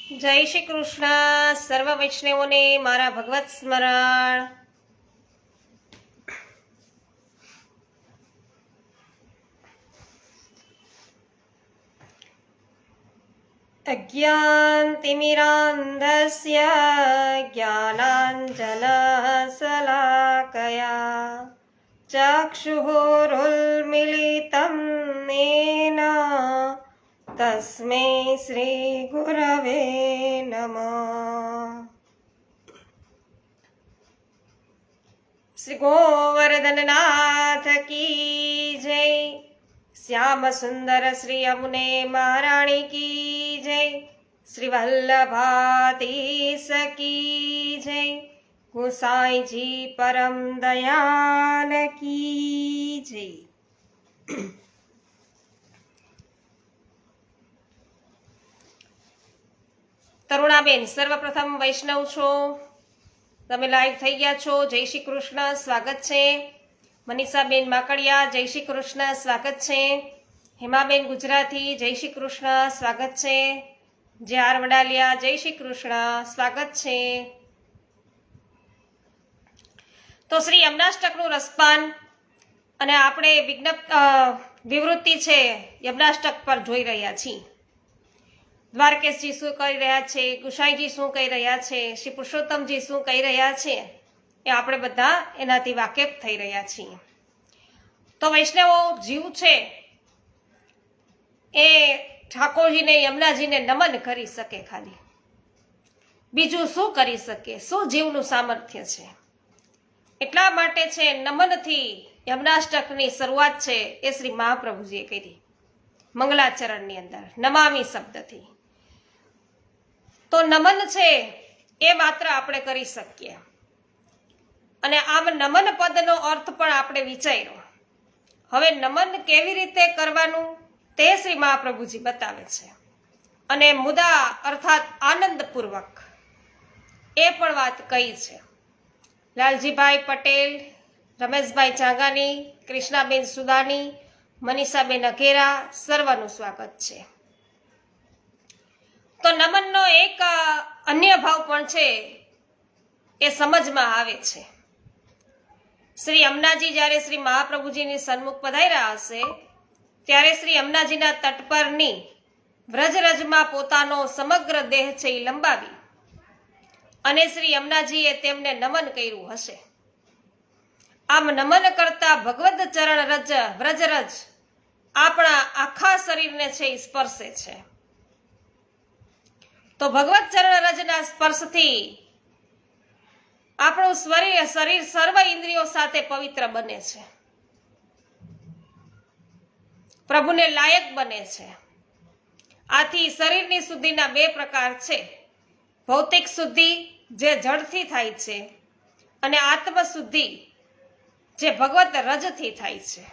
જય શ્રી કૃષ્ણ. સર્વ વૈષ્ણવોને મારા ભગવત સ્મરણ. અજ્ઞાનતિમિરાન્ધસ્ય જ્ઞાનાંજનશલાકયા ચક્ષુરુન્મિલિतं येन તસ્મૈ શ્રી ગુરવે નમઃ. શ્રી ગોવર્ધનનાથ કી જય. શ્યામ સુંદર શ્રી યમુને મહારાણી કી જય. શ્રી વલ્લભાધીશ કી જય. ગુસાઈજી પરમ દયાલ કી જય. તરુણાબેન સર્વપ્રથમ વૈષ્ણવ છો, તમે લાઈવ થઈ ગયા છો. જય શ્રી કૃષ્ણ, સ્વાગત છે. મનીષાબેન માકડિયા, જય શ્રી કૃષ્ણ, સ્વાગત છે. હેમાબેન ગુજરાતી, જય શ્રી કૃષ્ણ, સ્વાગત છે. જે.આર. વડાલિયા, જય શ્રી કૃષ્ણ, સ્વાગત છે. તો શ્રી યમનાષ્ટકનું રસપાન અને આપણે વિવૃત્તિ છે યમનાષ્ટક પર જોઈ રહ્યા છીએ. દ્વારકેશજી શું કહી રહ્યા છે, ગુસાઈજી શું કહી રહ્યા છે, શ્રી પુરુષોત્તમજી શું કહી રહ્યા છે, એ આપણે બધા એનાથી વાકેફ થઈ રહ્યા છીએ. તો વૈષ્ણવો જીવ છે એ ઠાકોરજીને યમુનાજીને નમન કરી શકે, ખાલી બીજું શું કરી શકે? શું જીવનું સામર્થ્ય છે? એટલા માટે છે નમનથી યમનાષ્ટકની શરૂઆત છે એ શ્રી મહાપ્રભુજીએ કરી મંગલાચરણની અંદર નમામી શબ્દથી. તો નમન છે એ માત્ર આપણે કરી શકીએ. અને આમ નમન પદનો અર્થ પણ આપણે વિચાર્યો. હવે નમન કેવી રીતે કરવાનું તે શ્રી મહાપ્રભુજી બતાવે છે. અને મુદા અર્થાત આનંદપૂર્વક એ પણ વાત કહી છે. લાલજીભાઈ પટેલ, રમેશભાઈ ચાંગાની, કૃષ્ણાબેન સુદાની, મનીષાબેન અઘેરા, સર્વનું સ્વાગત છે. તો નમનનો એક અન્ય ભાવ પણ છે એ સમજમાં આવે છે. શ્રી યમુનાજી જ્યારે શ્રી મહાપ્રભુજીની સન્મુખ પધાર્યા હશે ત્યારે શ્રી યમુનાજીના તટ પરની વ્રજરજમાં પોતાનો સમગ્ર દેહ છે એ લંબાવી અને શ્રી યમુનાજીએ તેમને નમન કર્યું હશે. આમ નમન કરતા ભગવદ ચરણ રજ વ્રજરજ આપણા આખા શરીરને છે એ સ્પર્શે છે. તો ભગવત ચરણ રજના સ્પર્શથી આપણું શરીર સર્વ ઇન્દ્રિયો સાથે પવિત્ર બને છે, પ્રભુને લાયક બને છે. આથી શરીરની શુદ્ધિના બે પ્રકાર છે. ભૌતિક શુદ્ધિ જે જળથી થાય છે અને આત્મ શુદ્ધિ જે ભગવત રજથી થાય છે.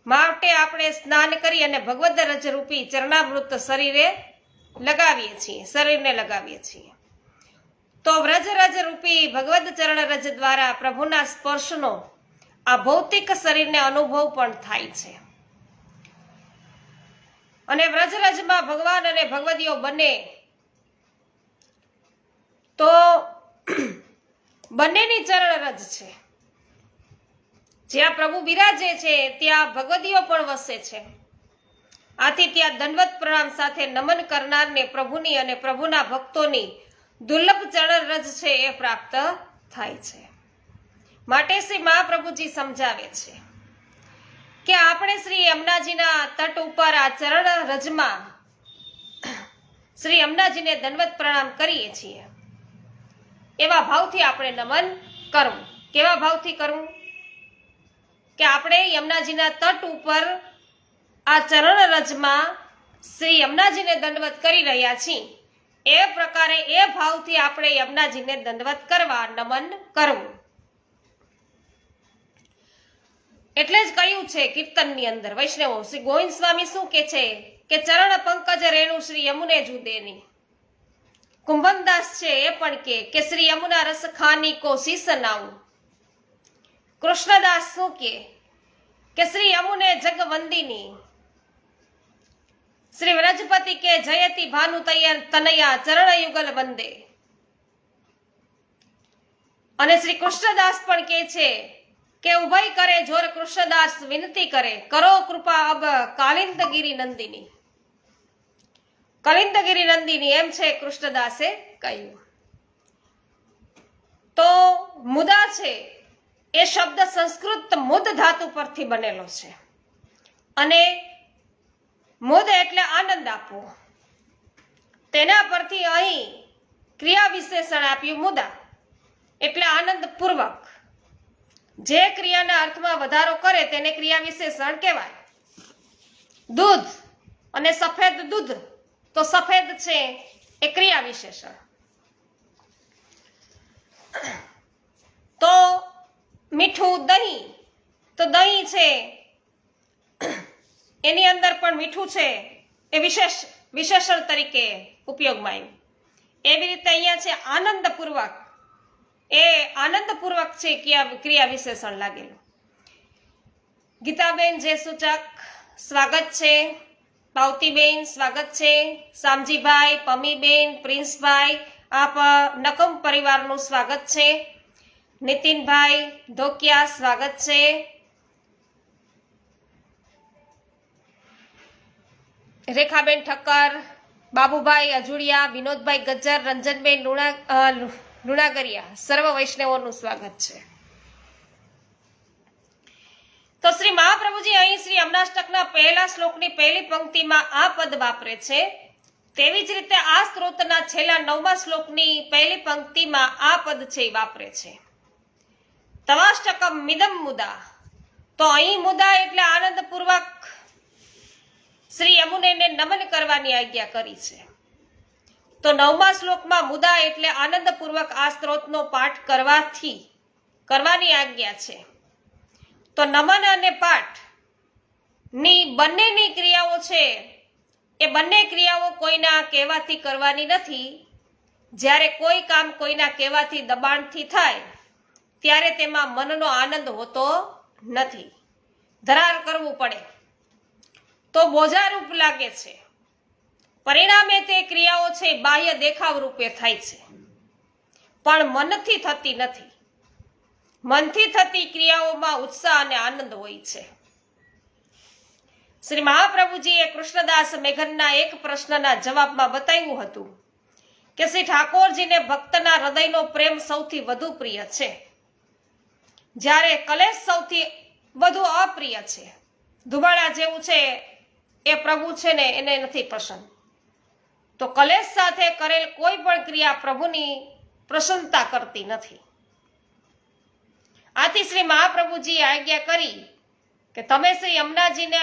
માટે આપણે સ્નાન કરી અને ભગવદ રજ રૂપી ચરણામૃત શરીરને લગાવીએ છીએ. તો વ્રજરજ રૂપી ભગવદ ચરણ રજ દ્વારા પ્રભુના સ્પર્શનો આ ભૌતિક શરીરને અનુભવ પણ થાય છે. અને વ્રજરજમાં ભગવાન અને ભગવદીઓ બને તો બંનેની ચરણ રજ છે. જ્યાં પ્રભુ બિરાજે છે ત્યાં ભગવદીઓ પણ વસે છે. આથી ત્યાં દંડવત પ્રણામ સાથે નમન કરનારને પ્રભુની અને પ્રભુના ભક્તોની દુર્લભ ચરણ રજ છે એ પ્રાપ્ત થાય છે. માટે શ્રી મહાપ્રભુજી સમજાવે છે કે આપણે શ્રી યમુનાજીના તટ ઉપર આ ચરણ રજમાં શ્રી યમુનાજીને દંડવત પ્રણામ કરીએ છીએ. એવા ભાવથી આપણે નમન કરવું. કેવા ભાવથી કરવું? કે આપણે યમુનાજીના તટ ઉપર આ ચરણ રજમાં શ્રી યમુનાજીને દંડવત કરી રહ્યા છીએ એ પ્રકારે એ ભાવથી આપણે યમુનાજીને દંડવત કરવા, નમન કરવું. એટલે જ કહ્યું છે કીર્તનની અંદર વૈષ્ણવો શ્રી ગોવિંદ સ્વામી શું કે છે કે ચરણ પંકજ રેણુ શ્રી યમુને જુદેની. કુંભનદાસ છે એ પણ કે શ્રી યમુના રસ ખાની કો શીશ નાઉ. કૃષ્ણદાસ શું કે શ્રી યમુને જગવંદિની. શ્રી વ્રજપતિ કે જયતિ ભાનુ તનયા ચરણ યુગલ વંદે. અને શ્રી કૃષ્ણદાસ પણ કહે છે કે ઉભય કરે જોર કૃષ્ણદાસ વિનતી કરે કરો કૃપા અબ કાલિંદગીરી નંદિની. કલિંદગીરી નંદિની એમ છે કૃષ્ણદાસે કહ્યું. તો મુદા છે એ શબ્દ સંસ્કૃત મુદ ધાતુ પરથી બનેલો છે અને મુદ એટલે આનંદ આપવો. તેના પરથી અહીં ક્રિયા વિશેષણ આપ્યું મુદા એટલે આનંદ પૂર્વક. જે ક્રિયાના અર્થમાં વધારો કરે તેને ક્રિયા વિશેષણ કહેવાય. દૂધ અને સફેદ દૂધ, તો સફેદ છે એ ક્રિયા વિશેષણ. તો મીઠું દહીં, તો દહીં છે એની અંદર પણ મીઠું છે એ વિશેષણ તરીકે ઉપયોગમાં આવ્યું. એવી રીતે અહીંયા છે આનંદપૂર્વક, એ આનંદપૂર્વક છે ક્રિયા વિશેષણ લાગેલું. ગીતાબેન જે સૂચક સ્વાગત છે. પાવતીબેન સ્વાગત છે. શામજીભાઈ, પમીબેન, પ્રિન્સભાઈ, આપ નકમ પરિવારનું સ્વાગત છે. નીતિનભાઈ ધોકિયા સ્વાગત છે. રેખાબેન ઠક્કર, બાબુભાઈ અજુડિયા, વિનોદભાઈ ગજ્જર, રંજનબેન લુણાગરિયા, સર્વ વૈષ્ણવોનું સ્વાગત છે. તો શ્રી મહાપ્રભુજી અહીં શ્રી અમનાષ્ટકના પહેલા શ્લોકની પહેલી પંક્તિમાં આ પદ વાપરે છે. તેવી જ રીતે આ સ્ત્રોતના છેલ્લા 9મા શ્લોકની પહેલી પંક્તિમાં આ પદ છે વાપરે છે. તવાષ્ટકમ મિદમ મુદા. તો અહીં મુદા એટલે આનંદપૂર્વક શ્રી યમુનેને નમન કરવાની આજ્ઞા કરી છે. તો 9મા શ્લોકમાં મુદા એટલે આનંદપૂર્વક આ સ્ત્રોતનો પાઠ કરવાની આજ્ઞા છે. તો નમન અને પાઠ ની બંનેની ક્રિયાઓ છે એ બંને ક્રિયાઓ કોઈના કહેવાથી કરવાની નથી. જ્યારે કોઈ કામ કોઈના કહેવાથી દબાણથી થાય ત્યારે તેમાં મનનો આનંદ હોતો નથી. ધરાર કરવું પડે તો બોજારૂપ લાગે છે. પરિણામે તે ક્રિયાઓ છે બાહ્ય દેખાવ રૂપે થાય છે, પણ મનથી થતી નથી. મનથી થતી ક્રિયાઓમાં ઉત્સાહ અને આનંદ હોય છે. શ્રી મહાપ્રભુજીએ કૃષ્ણદાસ મેઘનના એક પ્રશ્નના જવાબમાં બતાવ્યું હતું કે શ્રી ઠાકોરજીને ભક્તના હૃદયનો પ્રેમ સૌથી વધુ પ્રિય છે, જ્યારે કલેશ સૌથી વધુ અપ્રિય છે. ધુમાડા જેવું છે એ પ્રભુ છે ને એને નથી પસંદ. તો કલેશ સાથે કરેલ કોઈ પણ ક્રિયા પ્રભુની પ્રસન્નતા કરતી નથી. આથી શ્રી મહાપ્રભુજીએ આજ્ઞા કરી કે તમે શ્રી યમુનાજીને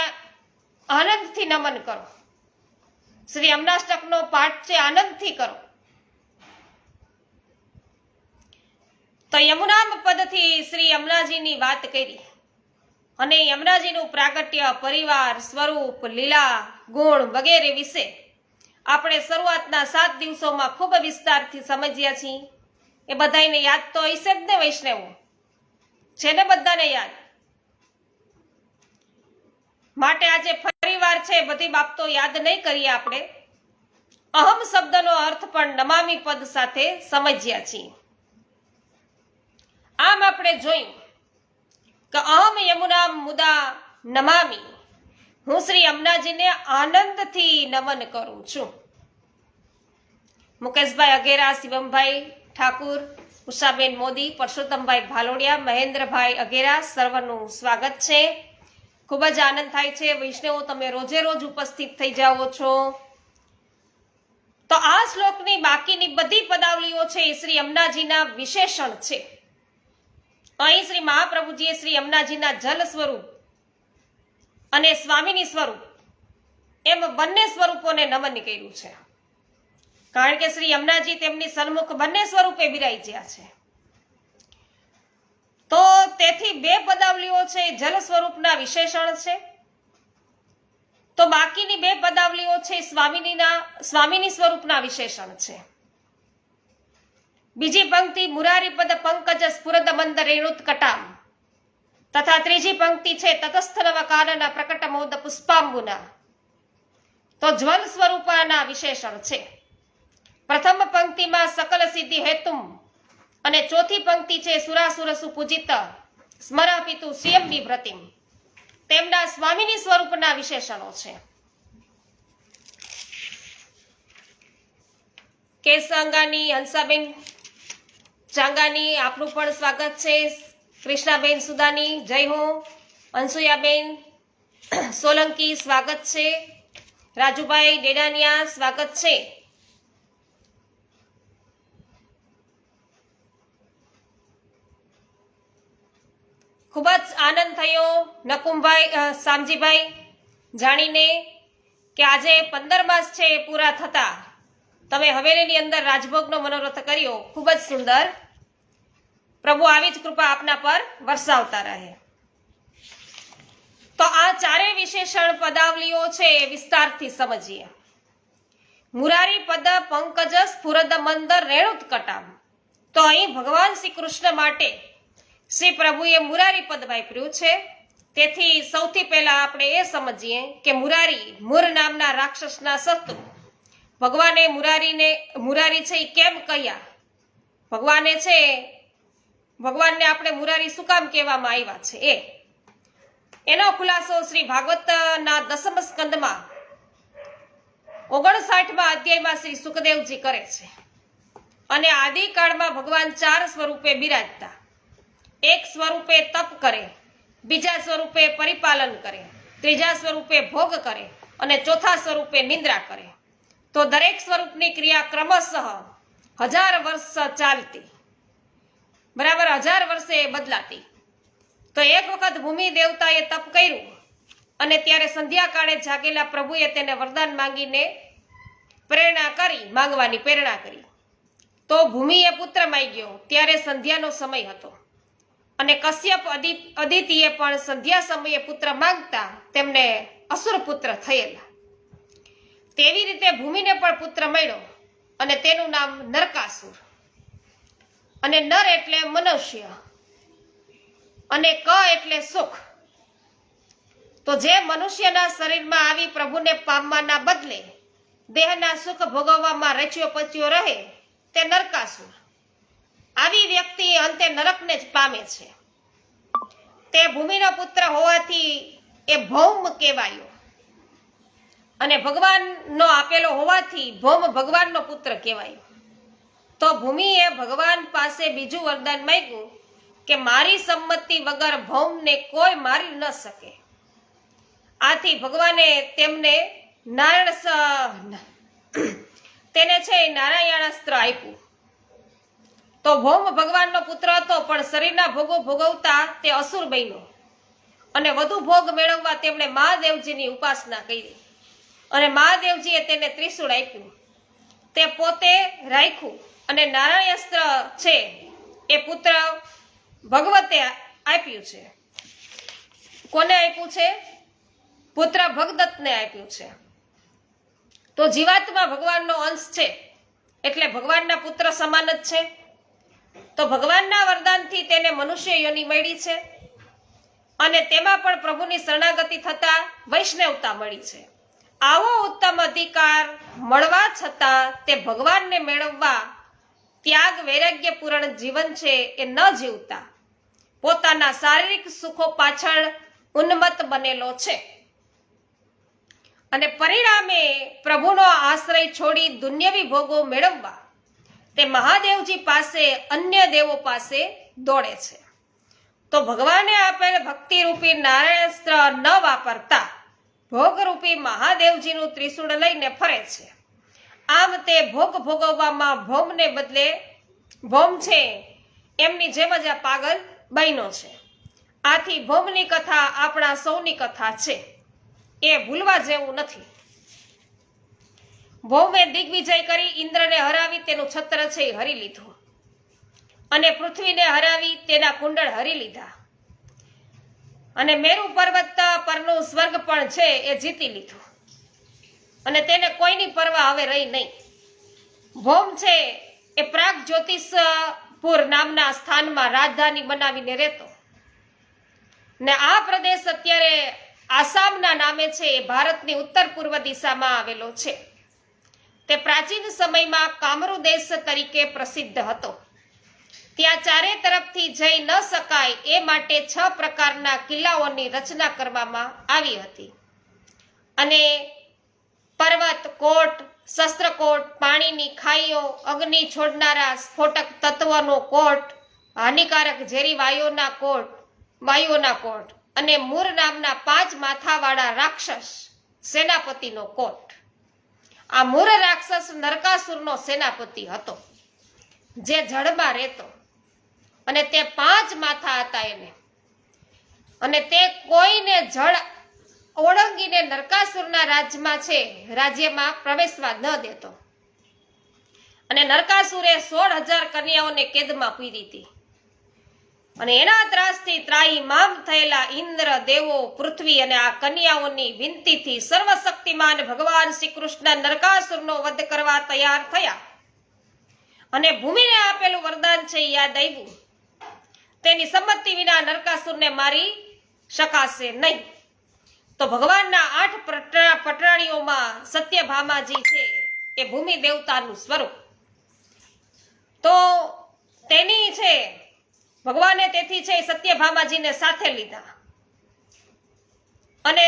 આનંદથી નમન કરો. શ્રી યમુનાષ્ટકનો પાઠ છે આનંદથી કરો. તો યમુનામ પદથી શ્રી યમુનાજીની વાત કરી અને યમુનાજીનું પ્રાગટ્ય, પરિવાર, સ્વરૂપ, લીલા, ગુણ વગેરે વિશે આપણે શરૂઆતના 7 દિવસોમાં ખૂબ વિસ્તારથી સમજ્યા છીએ. એ બધાને યાદ તો હશે જ ને વૈષ્ણવો? છે ને બધાને યાદ? માટે આજે ફરીવાર છે બધી બાબતો યાદ નહીં કરીએ. આપણે અહમ શબ્દનો અર્થ પણ નમામી પદ સાથે સમજ્યા છીએ. આમ આપણે જોયું કે અહમ યમુના મુદા નમામી, હું શ્રી યમુનાજીને આનંદથી નમન કરું છું. મુકેશભાઈ અગેરા, શિવમભાઈ ઠાકુર, ઉષાબેન મોદી, પરસોત્તમભાઈ ભાલોડિયા, મહેન્દ્રભાઈ અગેરા, સર્વનું સ્વાગત છે. ખૂબ જ આનંદ થાય છે વૈષ્ણવો, તમે રોજે રોજ ઉપસ્થિત થઈ જાઓ છો. તો આ શ્લોકની બાકીની બધી પદાવલીઓ છે એ શ્રી યમુનાજીના વિશેષણ છે. અહીં શ્રી મહાપ્રભુજીએ શ્રી યમુનાજીના જલ સ્વરૂપ અને સ્વામીની સ્વરૂપ એમ બંને સ્વરૂપોને નમન કર્યું છે. કારણ કે શ્રી યમુનાજી તેમની સન્મુખ બંને સ્વરૂપે બિરાજ્યા છે. તો તેથી 2 પદાવલીઓ છે જલ સ્વરૂપના વિશેષણ છે. તો બાકીની 2 પદાવલીઓ છે સ્વામીની સ્વરૂપના વિશેષણ છે. બીજી પંક્તિ મુરારી પદ પંકજ સ્ફુરદ મંદ રેણુત્કટામ તથા ત્રીજી પંક્તિ છે તટસ્થ નવ કાનના પ્રકટ મોદ પુષ્પાંબુના. તો જ્વલ સ્વરૂપાના વિશેષણ છે. પ્રથમ પંક્તિમાં સકલ સિદ્ધિ હેતુમ અને ચોથી પંક્તિ છે સુરાસુરસુ પૂજિત સ્મરાપિતુ શ્રિયમ બિભ્રતિમ. તેમના સ્વામીની સ્વરૂપના વિશેષણો છે. કેસાંગાની હંસાબેન ચાંગાની આપનું પણ સ્વાગત છે. કૃષ્ણાબેન સુદાની જય હો. અંસુયાબેન સોલંકી સ્વાગત છે. રાજુભાઈ ડેડાનિયા સ્વાગત છે. ખૂબ જ આનંદ થયો નકુમભાઈ શામજીભાઈ જાણીને કે આજે 15 માસ છે એ પૂરા થતા તમે હવેલીની અંદર રાજભોગનો મનોરથ કર્યો. ખૂબ જ સુંદર. પ્રભુ આવી જ કૃપા આપના પર વરસાવતા રહે. તો આ ચારે વિશેષણ પદાવલીઓ છે એ વિસ્તારથી સમજીએ. મુરારી પદ પંકજ સ્ફુરદ મંદર રેણુત્કટામ. તો અહીં ભગવાન શ્રી કૃષ્ણ માટે શ્રી પ્રભુએ મુરારી પદ વાપર્યું છે. તેથી સૌથી પહેલા આપણે એ સમજીએ કે મુરારી મુર નામના રાક્ષસના શત્રુ ભગવાને મુરારી છે એ કેમ કહ્યા? ભગવાનને આપણે મુરારી શું કામ કહેવામાં આવ્યા છે એનો ખુલાસો શ્રી ભાગવતના 10મ સ્કંદમાં 59મા અધ્યાયમાં શ્રી સુખદેવજી કરે છે. અને આદિકાળમાં ભગવાન 4 સ્વરૂપે બિરાજતા. એક સ્વરૂપે તપ કરે, બીજા સ્વરૂપે પરિપાલન કરે, ત્રીજા સ્વરૂપે ભોગ કરે અને ચોથા સ્વરૂપે નિંદ્રા કરે. તો દરેક સ્વરૂપની ક્રિયા ક્રમશઃ 1000 વર્ષ ચાલતી, બરાબર 1000 વર્ષે બદલાતી. તો એક વખત ભૂમિ દેવતાએ તપ કર્યું અને ત્યારે સંધ્યાકાળે જાગેલા પ્રભુએ તેને વરદાન માંગવાની પ્રેરણા કરી. તો ભૂમિએ પુત્ર માંગ્યો. ત્યારે સંધ્યાનો સમય હતો અને કશ્યપ અદિતિએ પણ સંધ્યા સમયે પુત્ર માંગતા તેમને અસુર પુત્ર થયેલા. તેવી રીતે ભૂમિને પણ પુત્ર મળ્યો અને તેનું નામ નરકાસુર. અને નર એટલે મનુષ્ય અને ક એટલે સુખ. તો જે મનુષ્યના શરીરમાં આવી પ્રભુને પામવાના બદલે દેહના સુખ ભોગવવામાં રચ્યો પચ્યો રહે તે નરકાસુર. આવી વ્યક્તિ અંતે નરકને જ પામે છે. તે ભૂમિનો પુત્ર હોવાથી એ ભૌમ કહેવાયો અને ભગવાનનો આપેલો હોવાથી ભૌમ ભગવાનનો પુત્ર કહેવાયો. તો ભૂમિએ ભગવાન પાસે બીજું વરદાન માંગ્યું કે મારી સંમતિ વગર ભૌમને કોઈ મારી ન શકે. આથી ભગવાને તેને છે નારાયણાસ્ત્ર આપ્યું. તો ભૌમ ભગવાનનો પુત્ર હતો પણ શરીરના ભોગો ભોગવતા તે અસુર બન્યો અને વધુ ભોગ મેળવવા તેમણે મહાદેવજીની ઉપાસના કરી અને મહાદેવજીએ તેને ત્રિશૂળ આપ્યું. તે પોતે રાખ્યું અને નારાયણાસ્ત્ર છે એ પુત્ર ભગવતે આપ્યું છે. કોને આપ્યું છે? પુત્ર ભગદત્તને આપ્યું છે. તો જીવાત્મા ભગવાનનો અંશ છે એટલે ભગવાનના પુત્ર સમાન જ છે. તો ભગવાનના વરદાનથી તેને મનુષ્ય યોનિ મળી છે અને તેમાં પણ પ્રભુની શરણાગતિ થતા વૈષ્ણવતા મળી છે. આવો ઉત્તમ અધિકાર મળવા છતાં તે ભગવાનને મેળવવા ત્યાગ વૈરાગ્યપૂર્ણ જીવન છે એ ન જીવતા પોતાના શારીરિક સુખો પાછળ ઉન્મત્ત બનેલો છે અને પરિણામે પ્રભુનો આશ્રય છોડી દુન્યવી ભોગો મેળવવા તે મહાદેવજી પાસે અન્ય દેવો પાસે દોડે છે. તો ભગવાને આપેલ ભક્તિરૂપી નારાયણાસ્ત્ર ન વાપરતા ભોગરૂપી મહાદેવજીનું ત્રિશૂળ લઈને ફરે છે. આમ તે ભોગ ભોગવવામાં ભૌમને બદલે ભૌમ છે એમની જેમ જ આ પાગલ બન્યો છે. આથી ભૌમની કથા આપણા સૌની કથા છે, એ ભૂલવા જેવું નથી. ભૌમે દિગ્વિજય કરી ઇન્દ્રને હરાવી તેનું છત્ર છે એ હરી લીધું અને પૃથ્વીને હરાવી તેના કુંડળ હરી લીધા અને મેરુ પર્વત પરનું સ્વર્ગ પણ છે એ જીતી લીધું અને તેને કોઈની પરવા હવે રહી નહીં. ભૌમ છે એ પ્રાગ જ્યોતિષપુર નામના સ્થાનમાં રાજધાની બનાવીને રહેતો ને આ પ્રદેશ અત્યારે આસામના નામે છે એ ભારતની ઉત્તર પૂર્વ દિશામાં આવેલો છે. તે પ્રાચીન સમયમાં કામરૂ દેશ તરીકે પ્રસિદ્ધ હતો. ત્યાં ચારે તરફથી જઈ ન શકાય એ માટે 6 પ્રકારના કિલ્લાઓની રચના કરવામાં આવી હતી. અને પર્વત કોટ, શસ્ત્રકોટ, પાણીની ખાઈઓ, અગ્નિ છોડનારા સ્ફોટક તત્વનો કોટ, હાનિકારક ઝેરી વાયુઓના કોટ અને મૂર નામના 5 માથાવાળા રાક્ષસ સેનાપતિનો કોટ. આ મૂર રાક્ષસ નરકાસુરનો સેનાપતિ હતો, જે જળમાં રહેતો, અને તે 5 માથા હતા એને, અને તે કોઈને જળ ઓળંગીને નરકાસુરના રાજ્યમાં પ્રવેશવા ન દેતો. અને નરકાસુરે 16,000 કન્યાઓને કેદમાં પૂરી હતી. અને એના ત્રાસથી ત્રાહિમામ થયેલા ઇન્દ્ર, દેવો, પૃથ્વી અને આ કન્યાઓની વિનંતીથી સર્વશક્તિમાન ભગવાન શ્રી કૃષ્ણ નરકાસુરનો વધ કરવા તૈયાર થયા. અને ભૂમિને આપેલું વરદાન છે યાદ આવ્યું, તેની સંમતિ વિના નરકાસુરને મારી શકાશે નહીં. તો ભગવાનના 8 પટરાણીઓમાં સત્યભામાજી છે એ ભૂમિ દેવતાનું સ્વરૂપ. તો તેની છે ભગવાને તેથી છે સત્યભામાજીને સાથે લીધા, અને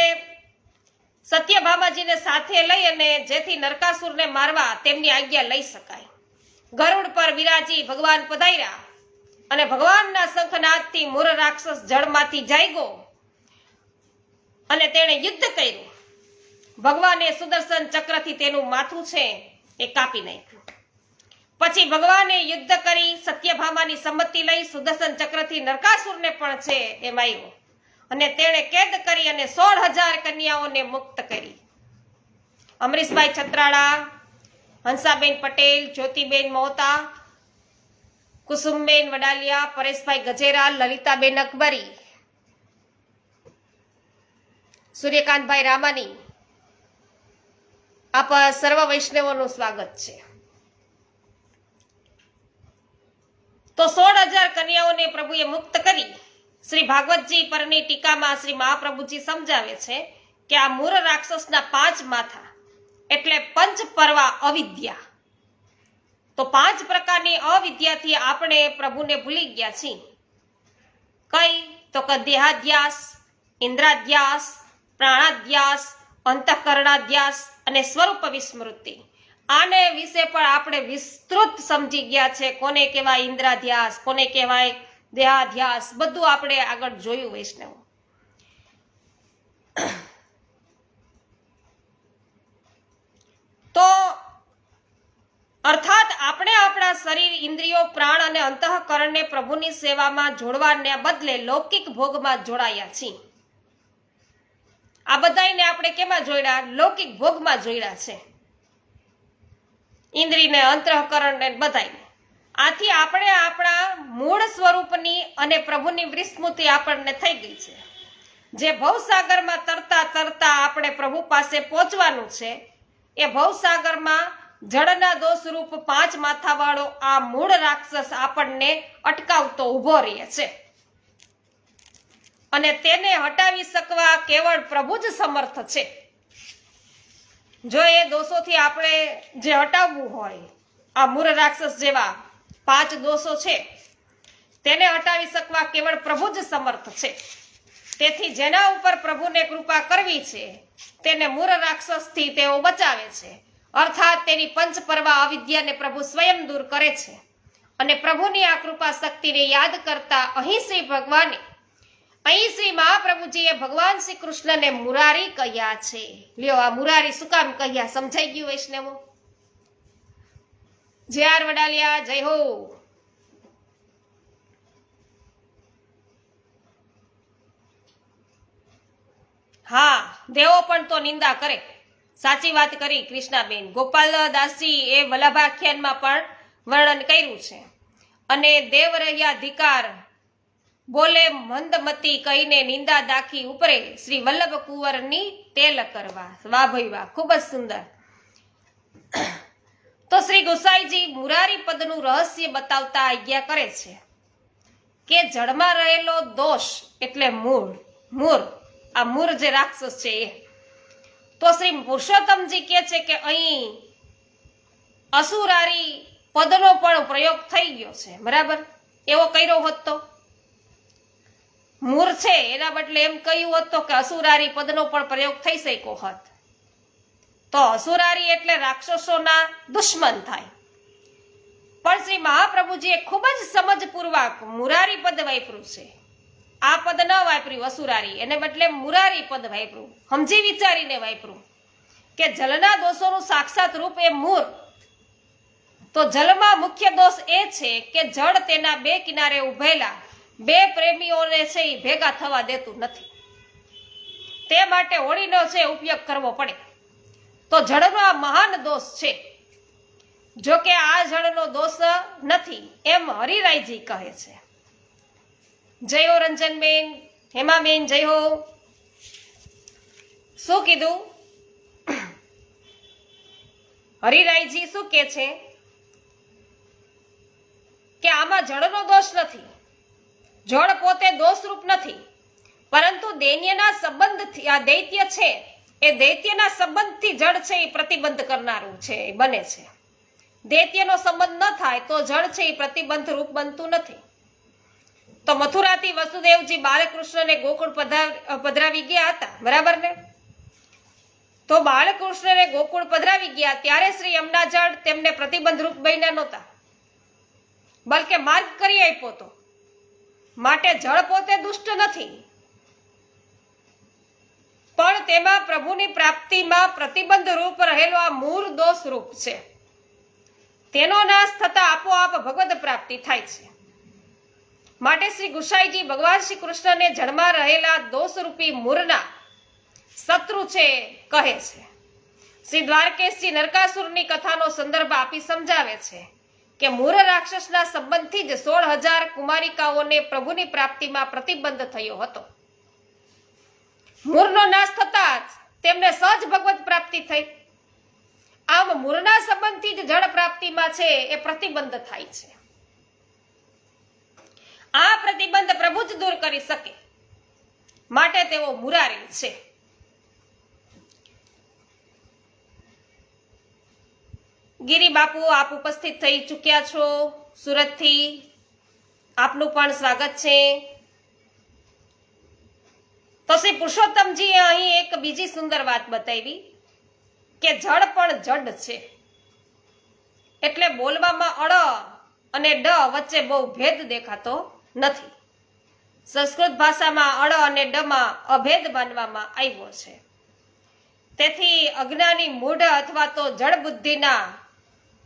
સત્યભામાજીને સાથે લઈ અને જેથી નરકાસુરને મારવા તેમની આજ્ઞા લઈ શકાય. ગરુડ પર વિરાજી ભગવાન પધાર્યા, અને ભગવાનના શંખનાદથી મૂર રાક્ષસ જળમાંથી જાગ્યો અને તેણે યુદ્ધ કર્યું. ભગવાને સુદર્શન ચક્રથી તેનું માથું છે એ કાપી નાખ્યું. પછી ભગવાને યુદ્ધ કરી સત્યભામાની સંમતિ લઈ સુદર્શન ચક્રથી નરકાસુરને પણ છે એ માર્યો, અને તેણે કેદ કરી અને 16,000 કન્યાઓને મુક્ત કરી. અમરીશભાઈ છત્રાળા, હંસાબેન પટેલ, જ્યોતિબેન મોહતા, કુસુમબેન વડાલિયા, પરેશભાઈ ગજેરા, લલિતાબેન અકબરી, સૂર્યકાંતભાઈ રામાની, આપ સર્વ વૈષ્ણવોનું સ્વાગત છે. તો 16,000 કન્યાઓને પ્રભુએ મુક્ત કરી. શ્રી ભાગવતજી પરની ટીકામાં શ્રી મહાપ્રભુજી સમજાવે છે કે આ મૂર રાક્ષસના 5 માથા એટલે પંચ પર્વા અવિદ્યા. તો 5 પ્રકારની અવિદ્યાથી આપણે પ્રભુને ભૂલી ગયા છીએ. કઈ? તો કે દેહાધ્યાસ, ઇન્દ્રાધ્યાસ, પ્રાણાધ્યાસ, અંતઃકરણાધ્યાસ અને સ્વરૂપ વિસ્મૃતિ. આને વિશે પણ આપણે વિસ્તૃત સમજી ગયા છે. કોને કહેવાય ઇન્દ્રાધ્યાસ, કોને કહેવાય દેહાધ્યાસ, બધું આપણે આગળ જોયું વૈષ્ણવ. તો અર્થાત આપણે આપણા શરીર, ઇન્દ્રિયો, પ્રાણ અને અંતઃકરણને પ્રભુની સેવામાં જોડવાને બદલે લૌકિક ભોગમાં જોડાયા છીએ. આ બધાને આપણે કેમાં જોડ્યા? લૌકિક ભોગમાં જોડ્યા છે, ઇન્દ્રિયને, અંતઃકરણને બધાને. આથી આપણે આપણા મૂળ સ્વરૂપની અને પ્રભુની વિસ્મૃતિ આપણને થઈ ગઈ છે. જે ભવસાગરમાં તરતા તરતા આપણે પ્રભુ પાસે પહોંચવાનું છે, એ ભવસાગરમાં જળના દોષરૂપ 5 માથાવાળો આ મૂળ રાક્ષસ આપણને અટકાવતો ઊભો રહે છે. અને તેને હટાવી શકવા કેવળ પ્રભુ જ સમર્થ છે. જો એ દોષોથી આપણે જે હટાવવું હોય, આ મૂળ રાક્ષસ જેવા 5 દોષો છે, તેને હટાવી શકવા કેવળ પ્રભુ જ સમર્થ છે. તેથી જેના ઉપર પ્રભુને કૃપા કરવી છે, તેને મૂળ રાક્ષસથી તેઓ બચાવે છે. અર્થાત તેની પંચપર્વા અવિદ્યાને પ્રભુ સ્વયં દૂર કરે છે. અને પ્રભુની આ કૃપા શક્તિને યાદ કરતા અહીં શ્રી મહાપ્રભુજીએ ભગવાન શ્રી કૃષ્ણને મુરારી કહ્યા છે. લ્યો, આ મુરારી શું કામ કહ્યા સમજાઈ ગયું વૈષ્ણવો? જય આર વડાલિયા, જય હો. હા, દેવો પણ તો નિંદા કરે. સાચી વાત કરી કૃષ્ણાબેન. ગોપાલદાસજી એ વલ્લભાખ્યાનમાં પણ વર્ણન કર્યું છે. અને દેવ રહ્યા ધિકાર બોલે મંદમતી કહીને નિંદા દાખી ઉપરે શ્રી વલ્લભ કુંવરની તેલ કરવા. વાહ ભાઈ વાહ, ખૂબ જ સુંદર. તો શ્રી ગોસાઈજી મુરારી પદનું રહસ્ય બતાવતા આજ્ઞા કરે છે કે જળમાં રહેલો દોષ એટલે મૂળ આ મૂર જે રાક્ષસ છે એ. તો શ્રી પુરુષોત્તમજી કહે છે કે અહીં અસુરારી પદનો પણ પ્રયોગ થઈ ગયો છે, બરાબર. એવો કર્યો હોત તો મૂર છે એના બદલે એમ કહ્યું હોત તો કે અસુરારી પદનો પણ પ્રયોગ થઈ શક્યો હોત. તો અસુરારી એટલે રાક્ષસોના દુશ્મન થાય. પણ શ્રી મહાપ્રભુજીએ ખૂબ જ સમજપૂર્વક મુરારી પદ વાપર્યું છે. આ પદ ન વાપર્યું અસુરારી, એને બદલે મુરારી પદ વાપર્યું. સમજી વિચારીને વાપર્યું કે જલના દોષોનું સાક્ષાત રૂપ એ મૂર. તો જલમાં મુખ્ય દોષ એ છે કે જળ તેના બે કિનારે ઉભેલા બે પ્રેમીઓને છે એ ભેગા થવા દેતું નથી. તે માટે હોળીનો છે ઉપયોગ કરવો પડે. તો જળનો આ મહાન દોષ છે. જો કે આ જળનો દોષ નથી એમ હરિરાયજી કહે છે. જય હો રંજનબેન, હેમાબેન, જય હો. શું કીધું? હરિરાયજી શું કે છે કે આમાં જળનો દોષ નથી. જળ પોતે દોષરૂપ નથી, પરંતુ દૈન્યના સંબંધથી આ દૈત્ય છે એ દૈત્યના સંબંધથી જળ છે એ પ્રતિબંધ કરનારું છે, એ બને છે. દૈત્યનો સંબંધ ન થાય તો જળ છે એ પ્રતિબંધ રૂપ બનતું નથી. તો મથુરાથી વસુદેવજી બાળકૃષ્ણને ગોકુળ પધરાવી ગયા હતા, બરાબર ને? તો બાળકૃષ્ણને ગોકુળ પધરાવી ગયા ત્યારે શ્રી યમુના જળ તેમને પ્રતિબંધ રૂપ બન્યા નહોતા, બલકે માર્ગ કરી આપ્યો હતો. માટે જળ પોતે દુષ્ટ નથી, પણ તેમાં પ્રભુની પ્રાપ્તિમાં પ્રતિબંધ રૂપ રહેલો આ મૂળ દોષ રૂપ છે. તેનો નાશ થતા આપોઆપ ભગવદ પ્રાપ્તિ થાય છે. માટે શ્રી ગુસાઈજી ભગવાન શ્રી કૃષ્ણને જળમાં રહેલા દોષરૂપી મૂરના શત્રુ છે કહે છે. શ્રી દ્વારકેશજી નરકાસુરની કથાનો સંદર્ભ આપી સમજાવે છે કે મૂર રાક્ષસના સંબંધથી જ 16,000 કુમારિકાઓને પ્રભુની પ્રાપ્તિમાં પ્રતિબંધ થયો હતો. મૂરનો નાશ થતા જ તેમને સહજ ભગવત પ્રાપ્તિ થઈ. આમ મૂરના સંબંધથી જ જળ પ્રાપ્તિમાં છે એ પ્રતિબંધ થાય છે. આ પ્રતિબંધ પ્રભુ જ દૂર કરી શકે, માટે તેઓ મુરારી છે. ગિરી બાપુ, આપ ઉપસ્થિત થઈ ચૂક્યા છો સુરતથી. આપનું પણ સ્વાગત છે. તો શ્રી પુરુષોત્તમજીએ અહીં એક બીજી સુંદર વાત બતાવી કે જળ પણ જડ છે. એટલે બોલવામાં અળ અને ડ વચ્ચે બહુ ભેદ દેખાતો નથી. સંસ્કૃત ભાષામાં અળ અને ડમાં અભેદ માનવામાં આવ્યો છે. તેથી અજ્ઞાની મૂઢ અથવા તો જળ બુદ્ધિના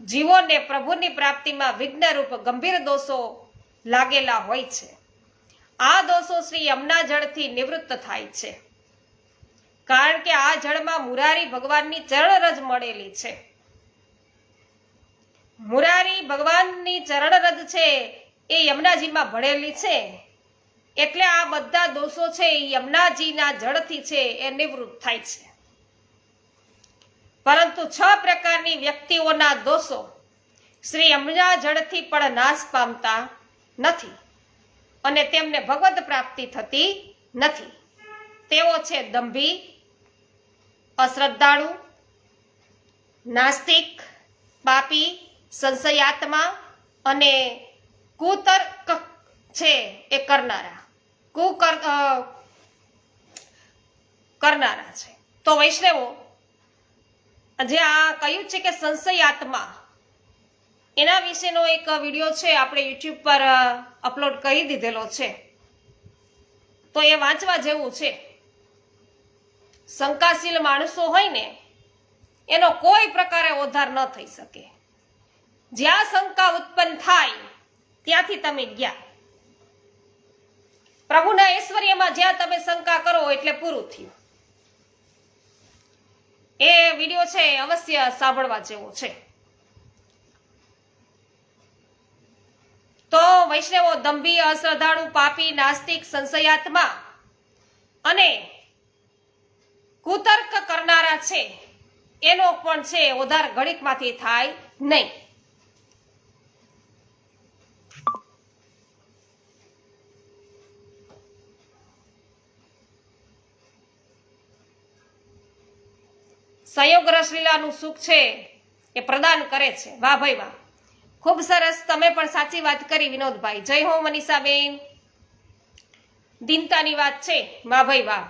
જીવોને પ્રભુની પ્રાપ્તિમાં વિઘ્નરૂપ ગંભીર દોષો લાગેલા હોય છે. આ દોષો શ્રી યમુના જળથી નિવૃત્ત થાય છે, કારણ કે આ જળમાં મુરારી ભગવાનની ચરણરજ મળેલી છે. મુરારી ભગવાનની ચરણરજ છે એ યમુનાજીમાં ભળેલી છે. એટલે આ બધા દોષો છે એ યમુનાજીના જળથી છે એ નિવૃત્ત થાય છે. પરંતુ 6 પ્રકારની વ્યક્તિઓના દોષો શ્રી યમુના જળથી પણ નાશ પામતા નથી અને તેમને ભગવદ પ્રાપ્તિ થતી નથી. તેઓ છે દંભી, અશ્રદ્ધાળુ, નાસ્તિક, પાપી, સંશયાત્મા અને કુતર્ક છે એ કરનારા છે. તો વૈષ્ણવો, જે આ કહ્યું છે કે સંશયાત્મા, એના વિશેનો એક વિડીયો છે, આપણે યુટ્યુબ પર અપલોડ કરી દીધેલો છે. તો એ વાંચવા જેવું છે. શંકાશીલ માણસો હોય ને એનો કોઈ પ્રકારે ઉદ્ધાર ન થઈ શકે. જ્યાં શંકા ઉત્પન્ન થાય ત્યાંથી તમે ગયા. પ્રભુના ઐશ્વર્યમાં જ્યાં તમે શંકા કરો એટલે પૂરું થયું. એ વિડીયો છે અવશ્ય સાંભળવા જેવો છે. તો વૈષ્ણવો, દંભી, અશ્રદ્ધાળુ, પાપી, નાસ્તિક, સંશયાત્મા અને કુતર્ક કરનારા છે એનો પણ છે ઉદ્ધાર ઘડીકમાંથી થાય નહીં. સંયોગ રસલીલાનું સુખ છે એ પ્રદાન કરે છે. વાહ ભાઈ વાહ, ખૂબ સરસ. તમે પણ સાચી વાત કરી વિનોદભાઈ. જય હો મનીષાબેન, દિનતાની વાત છે. વાહ ભાઈ વાહ.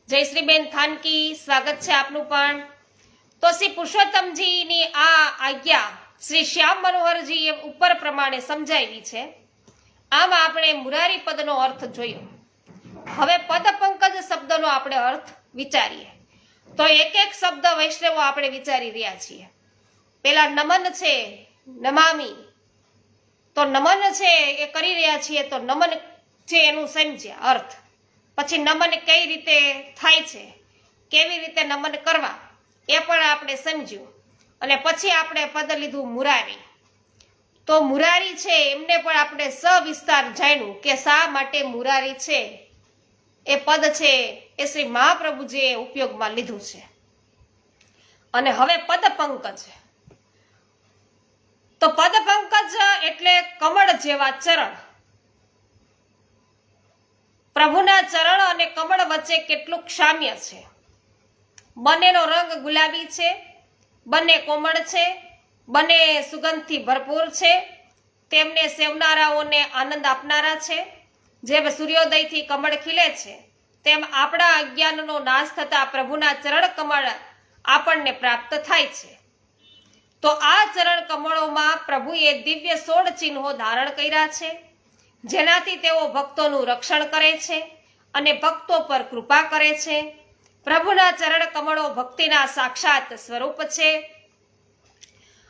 જયશ્રીબેન થાનકી, સ્વાગત છે આપનું પણ. તો શ્રી પુરુષોત્તમજીની આ આજ્ઞા શ્રી શ્યામ મનોહરજીએ ઉપર પ્રમાણે સમજાવી છે. આમ આપણે મુરારી પદનો અર્થ જોયો. હવે પદ પંકજ શબ્દનો આપણે અર્થ વિચારીએ. તો એક એક શબ્દ વૈષ્ણવો આપણે વિચારી રહ્યા છીએ. પેલા નમન છે, નમામી, તો નમન છે એ કરી રહ્યા છીએ, તો નમન છે એનું સમજ્યા અર્થ. પછી નમન કઈ રીતે થાય છે, કેવી રીતે નમન કરવા એ પણ આપણે સમજ્યું. અને પછી આપણે પદ લીધું મુરારી. તો મુરારી છે એમને પણ આપણે સવિસ્તાર જાણ્યું કે શા માટે મુરારી છે એ પદ છે એ શ્રી મહાપ્રભુજીએ ઉપયોગમાં લીધું છે. અને હવે પદ પંકજ. તો પદ પંકજ એટલે કમળ જેવા ચરણ. પ્રભુના ચરણ અને કમળ વચ્ચે કેટલું સામ્ય છે. બંનેનો રંગ ગુલાબી છે, બંને કોમળ છે, બંને સુગંધથી ભરપૂર છે, તેમને સેવનારાઓને આનંદ આપનારા છે. જેમ સૂર્યોદયથી કમળ ખીલે છે તેમ આપણા અજ્ઞાનનો નાશ થતા પ્રભુના ચરણ કમળ આપણને પ્રાપ્ત થાય છે. તો આ ચરણ કમળોમાં પ્રભુએ દિવ્ય 16 ચિહ્નો ધારણ કર્યા છે, જેનાથી તેઓ ભક્તોનું રક્ષણ કરે છે અને ભક્તો પર કૃપા કરે છે. પ્રભુના ચરણ કમળો ભક્તિના સાક્ષાત સ્વરૂપ છે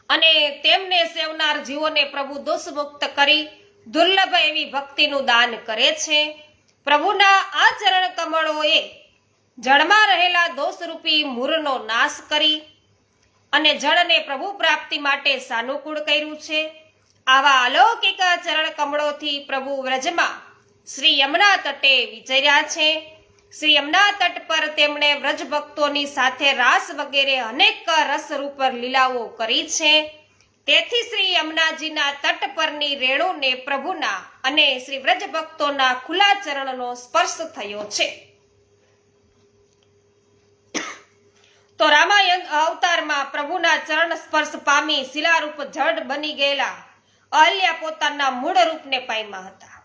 અને તેમને સેવનાર જીવોને પ્રભુ દોષમુક્ત કરી દુર્લભ એવી ભક્તિનું દાન કરે છે. પ્રભુના આ ચરણ કમળોએ જળમાં રહેલા દોષરૂપી મૂળનો નાશ કરી અને જળને પ્રભુ પ્રાપ્તિ માટે સાનુકૂળ કર્યું છે. આવા અલૌકિક ચરણ કમળોથી પ્રભુ વ્રજમાં શ્રી યમુના તટે વિચર્યા છે. શ્રી યમુના તટ પર તેમણે વ્રજ ભક્તોની સાથે રાસ વગેરે અનેક રસરૂપ લીલાઓ કરી છે. તેથી શ્રી યમુનાજીના તટ પરની રેણુને પ્રભુના અને શ્રી વ્રજ ભક્તોના ખુલ્લા ચરણનો સ્પર્શ થયો છે. તો રામાયણ અવતારમાં પ્રભુના ચરણ સ્પર્શ પામી શિલારૂપ જડ બની ગયેલા અહલ્યા પોતાના મૂળ રૂપને પામ્યા હતા.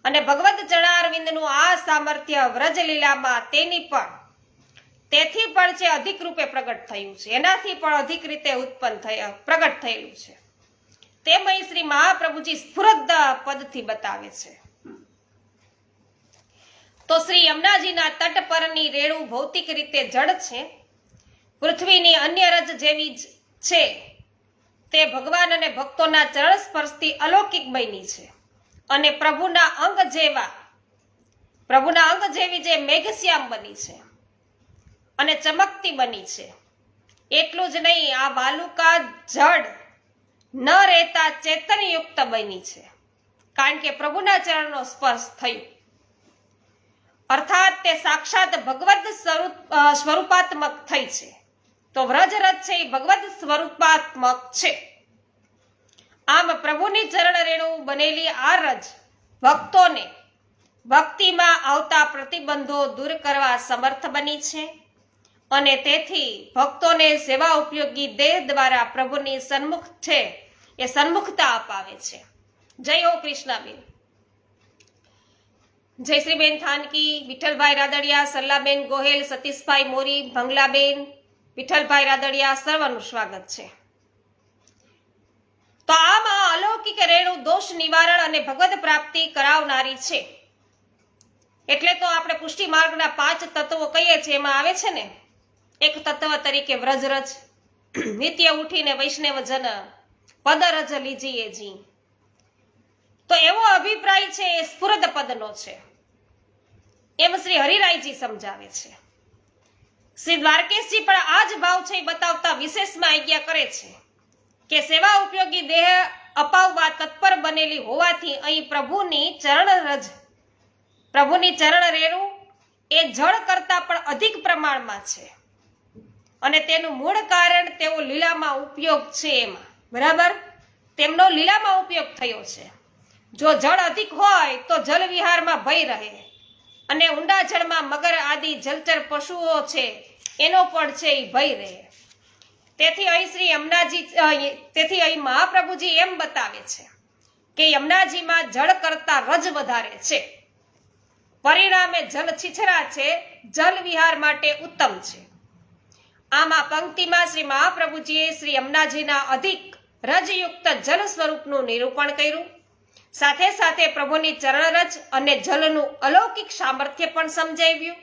અને ભગવદ ચરણારવિંદનું આ સામર્થ્ય વ્રજલીલામાં તેથી પણ છે અધિક રૂપે પ્રગટ થયું છે. એનાથી પણ અધિક રીતે પ્રગટ થયેલું છે. તેમ અહીં શ્રી મહાપ્રભુજી સ્ફુરદ પદથી બતાવે છે. તો શ્રી યમુનાજીના તટ પરની રેણુ ભૌતિક રીતે જડ છે, પૃથ્વીની અન્ય રજ જેવી જ છે. તે ભગવાન અને ભક્તોના ચરણ સ્પર્શથી અલૌકિક બની છે અને પ્રભુના અંગ જેવી જે મેઘશ્યામ બની છે અને ચમકતી બની છે. એટલું જ નહીં, આ વાલુકા જડ ન રહેતા ચેતનયુક્ત બની છે, કારણ કે પ્રભુના ચરણનો સ્પર્શ થયો. અર્થાત તે સાક્ષાત ભગવદ સ્વરૂપાત્મક થઈ છે. તો વ્રજરથ છે એ ભગવદ સ્વરૂપાત્મક છે. આમ પ્રભુની ચરણ રેણુ બનેલી આ રજ ભક્તોને ભક્તિમાં આવતા પ્રતિબંધો દૂર કરવા સમર્થ બની છે અને તેથી ભક્તોને સેવા ઉપયોગી દેહ દ્વારા પ્રભુની સન્મુખ છે એ સન્મુખતા અપાવે છે. જય હો કૃષ્ણાબેન. જયશ્રીબેન થાનકી, વિઠ્ઠલભાઈ રાદડિયા, સલ્લાબેન ગોહેલ, સતીશભાઈ મોરી, ભંગલાબેન, વિઠ્ઠલભાઈ રાદડિયા, સર્વનું સ્વાગત છે. તો આમાં અલૌકિક રેણુ દોષ નિવારણ અને ભગવદ પ્રાપ્તિ કરાવનારી છે. એટલે તો આપણે પુષ્ટિ માર્ગના 5 તત્વો કહીએ છીએ, એમાં આવે છે ને એક તત્વ તરીકે વ્રજરજ. નિત્ય ઉઠીને વૈષ્ણવજન પદરજ લીજીએ જી. તો એવો અભિપ્રાય છે એ સ્ફુરદ પદનો છે, એમ શ્રી હરિરાયજી સમજાવે છે. શ્રી દ્વારકેશજી પણ આ જ ભાવ છે એ બતાવતા વિશેષમાં આજ્ઞા કરે છે કે સેવા ઉપયોગી દેહ અપાવવા તત્પર બનેલી હોવાથી અહીં પ્રભુની ચરણ રેણુ એ જળ કરતા પણ અધિક પ્રમાણમાં છે અને તેનું મૂળ કારણ તેઓ લીલામાં ઉપયોગ છે એમાં. બરાબર, તેમનો લીલામાં ઉપયોગ થયો છે. જો જળ અધિક હોય તો જલ વિહારમાં ભય રહે અને ઊંડા જળમાં મગર આદિ જલચર પશુઓ છે એનો પણ છે એ ભય રહે. તેથી અહીં શ્રી યમુનાજી તેથી અહીં મહાપ્રભુજી એમ બતાવે છે કે યમુનાજીમાં જળ કરતા રજ વધારે છે, પરિણામે જલ છીછરા છે, જલ વિહાર માટે ઉત્તમ છે. આમાં પંક્તિમાં શ્રી મહાપ્રભુજીએ શ્રી યમુનાજીના અધિક રજયુક્ત જલ સ્વરૂપનું નિરૂપણ કર્યું. સાથે સાથે પ્રભુની ચરણરજ અને જલનું અલૌકિક સામર્થ્ય પણ સમજાવ્યું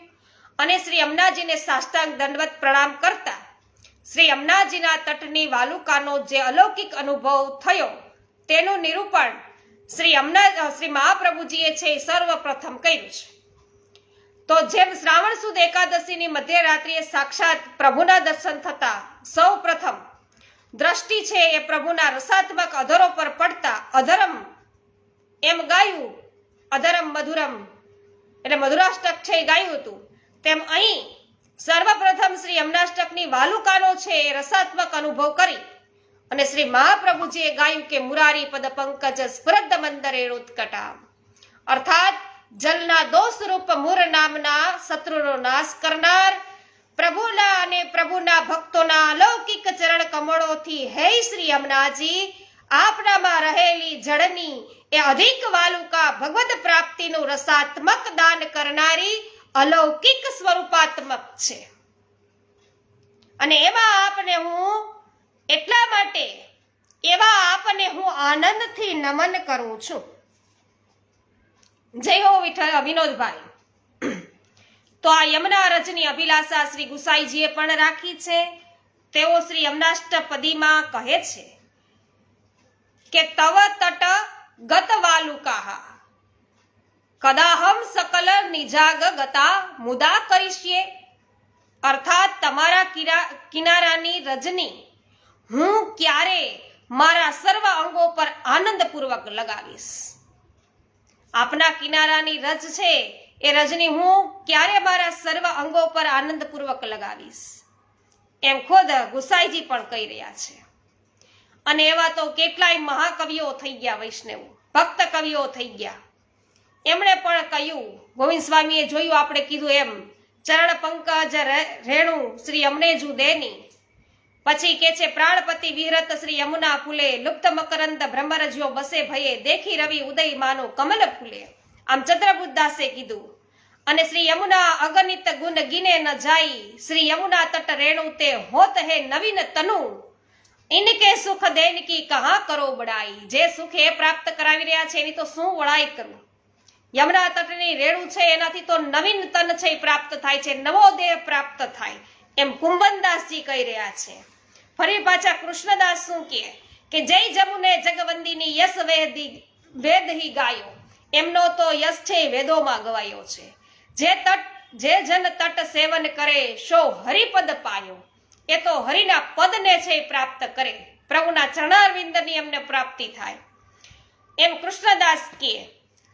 અને શ્રી યમુનાજીને સાષ્ટાંગ દંડવત પ્રણામ કરતા શ્રી યમુનાજીના તટની વાલુકાનો જે અલૌકિક અનુભવ થયો તેનું નિરૂપણ શ્રી મહાપ્રભુજીએ છે સર્વપ્રથમ કર્યું છે. તો જેમ શ્રાવણ સુદ એકાદશીની મધ્યરાત્રિએ સાક્ષાત પ્રભુના દર્શન થતા સૌ પ્રથમ દ્રષ્ટિ છે એ પ્રભુના રસાત્મક અધરો પર પડતા અધરમ એમ ગાયું, અધરમ મધુરમ એટલે મધુરાષ્ટક છે એ ગાયું હતું, તેમ અહીં સર્વપ્રથમ શ્રી યમુનાષ્ટકની વાલુકાનો છે એ રસાત્મક અનુભવ કરી અને શ્રી મહાપ્રભુજીએ ગાયું કે મુરારી પદ પંકજ સ્પૃદ્ધ મંદરેણુત્કટા, અર્થાત જલના દોષ રૂપ મૂર નામના શત્રુનો નાશ કરનાર પ્રભુના અને પ્રભુના ભક્તોના અલૌકિક ચરણ કમળોથી હે શ્રી યમુનાજી આપનામાં રહેલી જળની એ અધિક વાલુકા ભગવદ પ્રાપ્તિનું રસાત્મક દાન કરનારી અલૌકિક સ્વરૂપાત્મક છે. અને એવા આપને હું એટલા માટે એવા આપને હું આનંદથી નમન કરું છું. જય હો વિઠ્ઠલ વિનોદભાઈ. તો આ યમુના રજની અભિલાષા શ્રી ગુસાઈજીએ પણ રાખી છે. તેઓ શ્રી યમુનાષ્ટપદીમાં કહે છે કે તવ તટ ગત વાલુકાહ કદાહમ સકલ નિજાગ ગતા મુદા કરીશ્યે, અર્થાત તમારા કિનારાની રજની હું ક્યારે મારા સર્વ અંગો પર આનંદપૂર્વક લગાવીશ. આપના કિનારાની રજ છે એ રજની હું ક્યારે મારા સર્વ અંગો પર આનંદપૂર્વક લગાવીશ, એમ ખુદ ગુસાઈજી પણ કહી રહ્યા છે. અને એવા તો કેટલાય મહાકવિઓ થઈ ગયા, વૈષ્ણવો ભક્ત કવિઓ થઈ ગયા, એમણે પણ કહ્યું. ગોવિંદ સ્વામીએ જોયું આપણે કીધું એમ, ચરણ પંકજ રેણુ શ્રી યમનેજુ દેની. પછી કે છે પ્રાણપતિ વિહરત શ્રી યમુના ફૂલે, લુપ્ત મકરંદ બ્રહ્મરજ્યો બસે ભયે, દેખી રવિ ઉદય માનો કમલ ફૂલે. આમ ચંદ્રબુદ્ધાસે કીધું. અને શ્રી યમુના અગણિત ગુણ ગિને ન જાય, શ્રી યમુના તટ રેણુ તે હોત હે નવીન તનુ, ઇનકે સુખ દેન કી કહા કરો બડાઈ. જે સુખ એ પ્રાપ્ત કરાવી રહ્યા છે એની તો શું વડાઈ કરું. યમુના તટની રેણુ છે એનાથી તો નવીન તન છે એ પ્રાપ્ત થાય છે, નવો દેહ પ્રાપ્ત થાય, એમ કુંભનદાસજી કહી રહ્યા છે. ફરી પાછા કૃષ્ણદાસ શું કે જય જમુને જગવંદીની યશ વેદ હી ગાયો, એમનો તો યશ છે વેદોમાં ગવાયો છે. જે જન તટ સેવન કરે સો હરિપદ પાયો, એ તો હરિના પદને છે પ્રાપ્ત કરે, પ્રભુના ચરણારવિંદની એમને પ્રાપ્તિ થાય. એમ કૃષ્ણદાસ કે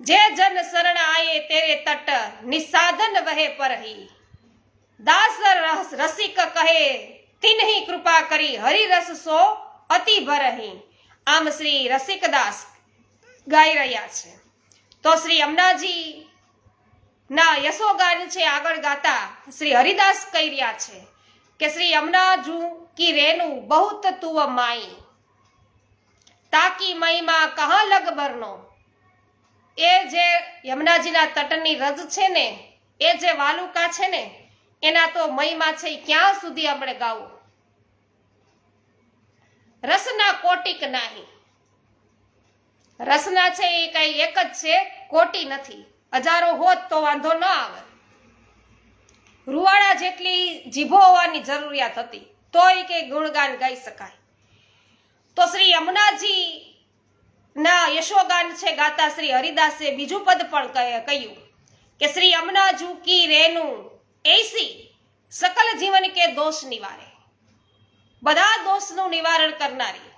જે જન શરણ આયે તેરે તટ નિસાધન વહે પરહી, દાસ રસિક કહે તિન્હી કૃપા કરી, હરિરસ સો અતિ ભરહી. આમ શ્રી રસિકદાસ ગાઈ રહ્યા છે. તો શ્રી યમુનાજી ના યશોગાન છે આગળ ગાતા શ્રી હરિદાસ કહી રહ્યા છે કે શ્રી યમુનાજુ કી રેનુ બહુત તુવ માઈ, તાકી મહિમા કહા લગ બરનો. એ જે યમુનાજીના તટની રજ છે ને, એ જે વાલુકા છે ને, એના તો મહિમા છે ક્યાં સુધી આપણે ગાવું. રસના કોટિક નાહી, રસના છે એ કઈ એક જ છે, કોટી નથી. હજારો હોત તો વાંધો ન આવે, રૂવાડા જેટલી જીભો હોવાની જરૂરિયાત હતી તોય કે ગુણગાન ગાઈ શકાય. તો શ્રી યમુનાજી ના યશોગાન છે ગાતા શ્રી હરિદાસે બીજું પદ પણ કહ્યું કે શ્રી યમુનાજુ કી રેનુ એસી સકલ જીવન કે દોષ નિવારે, બધા દોષનું નિવારણ કરનારી.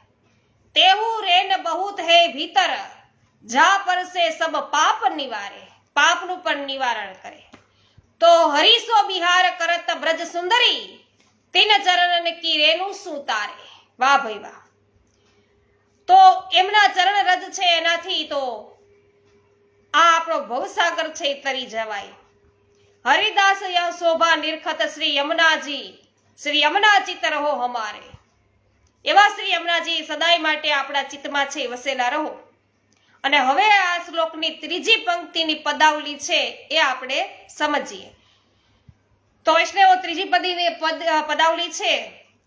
તેવું રેન બહુત હે ભીતર, જા પર સે સબ પાપ નિવારે, પાપનું પણ નિવારણ કરે. તો હરીસો બિહાર કરત બ્રજ સુંદરી, તિન ચરણ કી રેનુ શું તારે. વાહ ભાઈ વાહ. તો એમના ચરણ રજ છે એનાથી તો આ આપણો ભવસાગર છે તરી જવાય. હરિદાસ યહ શોભા નિરખત શ્રી યમુનાજી, શ્રી યમુના ચિત્ત રહો હમારે. એવા શ્રી યમુનાજી સદાય માટે આપણા ચિત્તમાં છે, વસેલા રહો. અને હવે આ શ્લોકની ત્રીજી પંક્તિની પદાવલી છે એ આપણે સમજીએ. તો વૈષ્ણવો ત્રીજી પદાવલી છે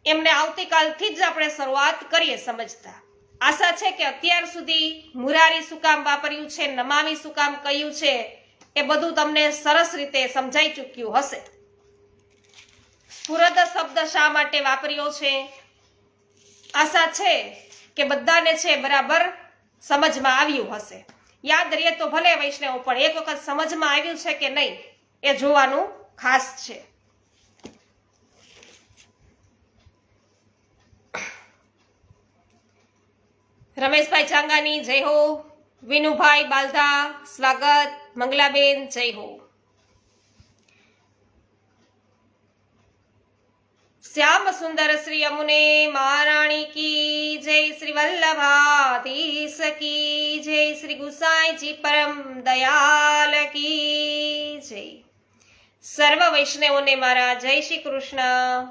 એમને આવતીકાલથી જ આપણે શરૂઆત કરીએ સમજતા. આશા છે કે અત્યાર સુધી મુરારી શું કામ વાપર્યું છે, નમામી શું કામ કહ્યું છે, એ બધું તમને સરસ રીતે સમજાઈ ચૂક્યું હશે. સ્ફુરદ શબ્દ શા માટે વાપર્યો છે, આશા છે કે બધાને છે બરાબર સમજમાં આવ્યું હશે. યાદ રહે તો ભલે વૈષ્ણવ, પણ એક વખત સમજમાં આવ્યું છે કે નહીં એ જોવાનું ખાસ છે. રમેશભાઈ ચાંગાની જય હો, વિનુભાઈ બાલધા સ્વાગત, મંગલાબેન જય હો. શ્યામ સુંદર શ્રી યમુને મહારાણી કી જય, શ્રી વલ્લભાધીશ કી જય, શ્રી ગુસાઈજી પરમ દયાલ કી જય. સર્વ વૈષ્ણવોને મારા જય શ્રી કૃષ્ણ.